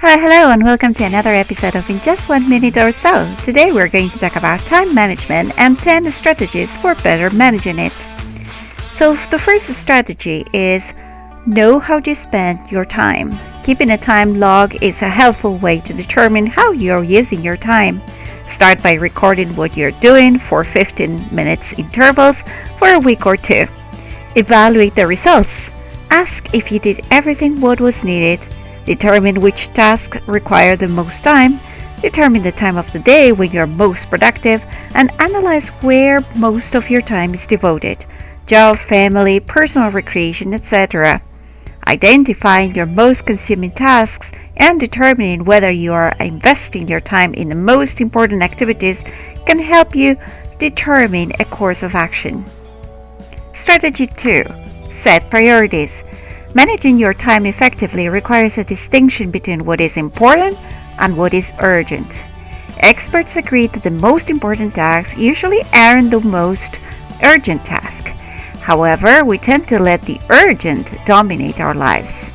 Hello, and welcome to another episode of In Just 1 Minute or So. Today we're going to talk about time management and 10 strategies for better managing it. So the first strategy is know how to spend your time. Keeping a time log is a helpful way to determine how you're using your time. Start by recording what you're doing for 15 minutes intervals for a week or two. Evaluate the results. Ask if you did everything what was needed. Determine which tasks require the most time. Determine the time of the day when you're most productive, and analyze where most of your time is devoted: job, family, personal recreation, etc. Identifying your most consuming tasks and determining whether you are investing your time in the most important activities can help you determine a course of action. Strategy 2. Set priorities. Managing your time effectively requires a distinction between what is important and what is urgent. Experts agree that the most important tasks usually aren't the most urgent task. However, we tend to let the urgent dominate our lives.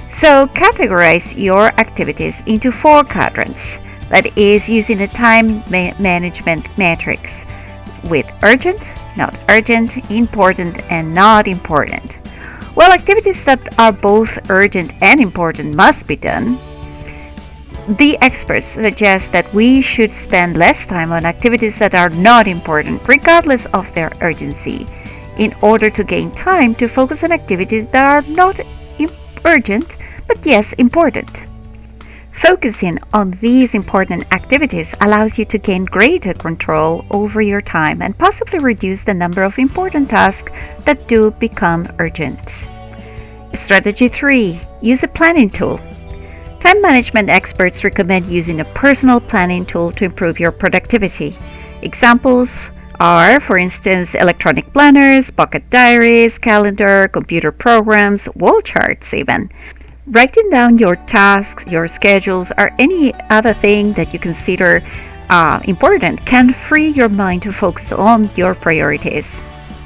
So, categorize your activities into 4 quadrants. That is, using a time management matrix with urgent, not urgent, important, and not important. While activities that are both urgent and important must be done, the experts suggest that we should spend less time on activities that are not important, regardless of their urgency, in order to gain time to focus on activities that are not urgent, but yes, important. Focusing on these important activities allows you to gain greater control over your time and possibly reduce the number of important tasks that do become urgent. Strategy 3. Use a planning tool. Time management experts recommend using a personal planning tool to improve your productivity. Examples are, for instance, electronic planners, pocket diaries, calendar, computer programs, wall charts even. Writing down your tasks, your schedules, or any other thing that you consider important can free your mind to focus on your priorities.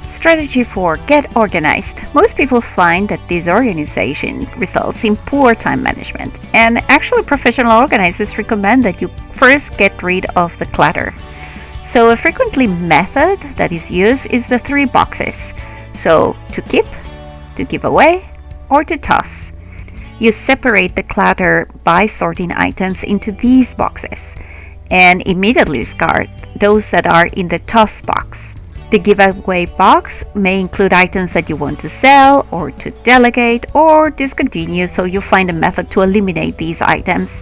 Strategy 4. Get organized. Most people find that disorganization results in poor time management, and actually professional organizers recommend that you first get rid of the clutter. So a frequently method that is used is the 3 boxes. So to keep, to give away, or to toss. You separate the clutter by sorting items into these boxes and immediately discard those that are in the toss box. The giveaway box may include items that you want to sell or to delegate or discontinue, so you find a method to eliminate these items,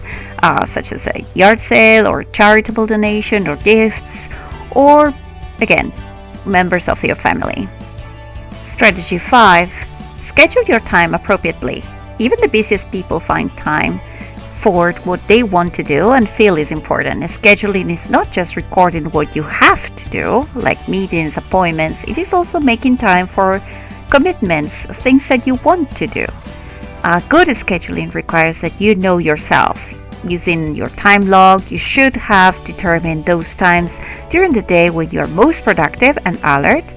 such as a yard sale or charitable donation or gifts, or again, members of your family. Strategy 5. Schedule your time appropriately. Even the busiest people find time for what they want to do and feel is important. Scheduling is not just recording what you have to do, like meetings, appointments. It is also making time for commitments, things that you want to do. Good scheduling requires that you know yourself. Using your time log, you should have determined those times during the day when you are most productive and alert,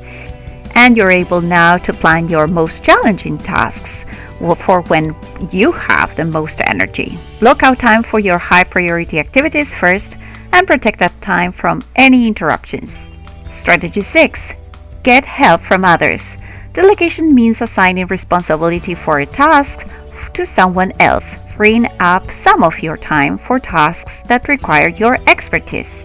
and you're able now to plan your most challenging tasks for when you have the most energy. Block out time for your high priority activities first and protect that time from any interruptions. Strategy 6. Get help from others. Delegation means assigning responsibility for a task to someone else, freeing up some of your time for tasks that require your expertise.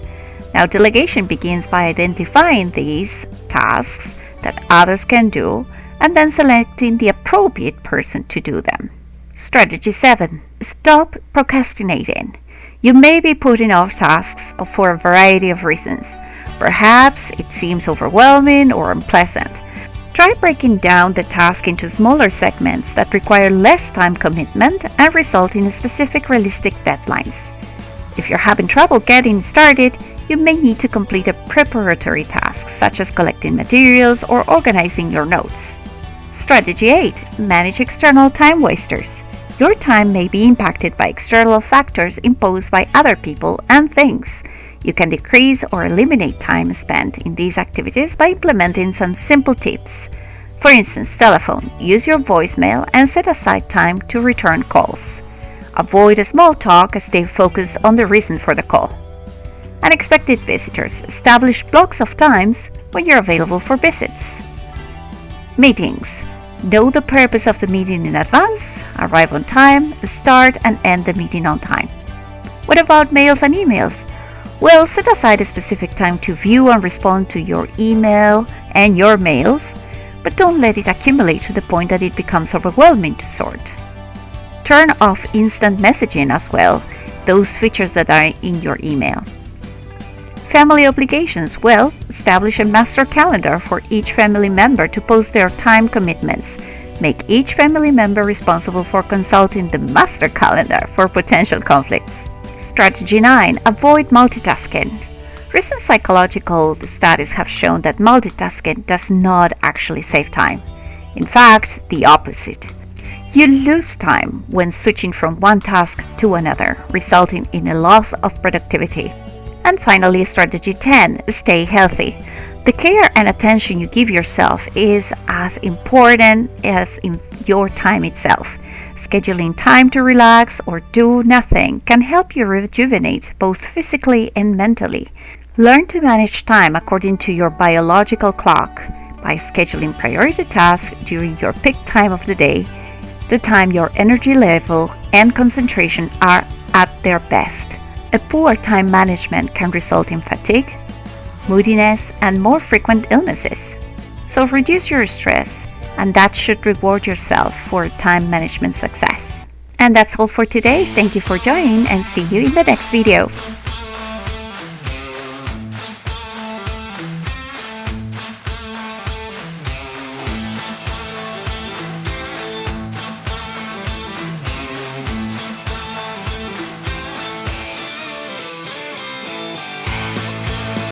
Now, delegation begins by identifying these tasks that others can do and then selecting the appropriate person to do them. Strategy 7. Stop procrastinating. You may be putting off tasks for a variety of reasons. Perhaps it seems overwhelming or unpleasant. Try breaking down the task into smaller segments that require less time commitment and result in specific realistic deadlines. If you're having trouble getting started, you may need to complete a preparatory task, such as collecting materials or organizing your notes. Strategy 8. Manage external time wasters. Your time may be impacted by external factors imposed by other people and things. You can decrease or eliminate time spent in these activities by implementing some simple tips. For instance, telephone. Use your voicemail and set aside time to return calls. Avoid small talk, stay focused on the reason for the call. Unexpected visitors. Establish blocks of times when you're available for visits. Meetings. Know the purpose of the meeting in advance, arrive on time, start and end the meeting on time. What about mails and emails? Well, set aside a specific time to view and respond to your email and your mails, but don't let it accumulate to the point that it becomes overwhelming to sort. Turn off instant messaging as well, those features that are in your email. Family obligations. Well, establish a master calendar for each family member to post their time commitments. Make each family member responsible for consulting the master calendar for potential conflicts. Strategy 9. Avoid multitasking. Recent psychological studies have shown that multitasking does not actually save time. In fact, the opposite. You lose time when switching from one task to another, resulting in a loss of productivity. And finally, strategy 10, stay healthy. The care and attention you give yourself is as important as in your time itself. Scheduling time to relax or do nothing can help you rejuvenate both physically and mentally. Learn to manage time according to your biological clock by scheduling priority tasks during your peak time of the day, the time your energy level and concentration are at their best. A poor time management can result in fatigue, moodiness, and more frequent illnesses. So reduce your stress, and that should reward yourself for time management success. And that's all for today. Thank you for joining, and see you in the next video.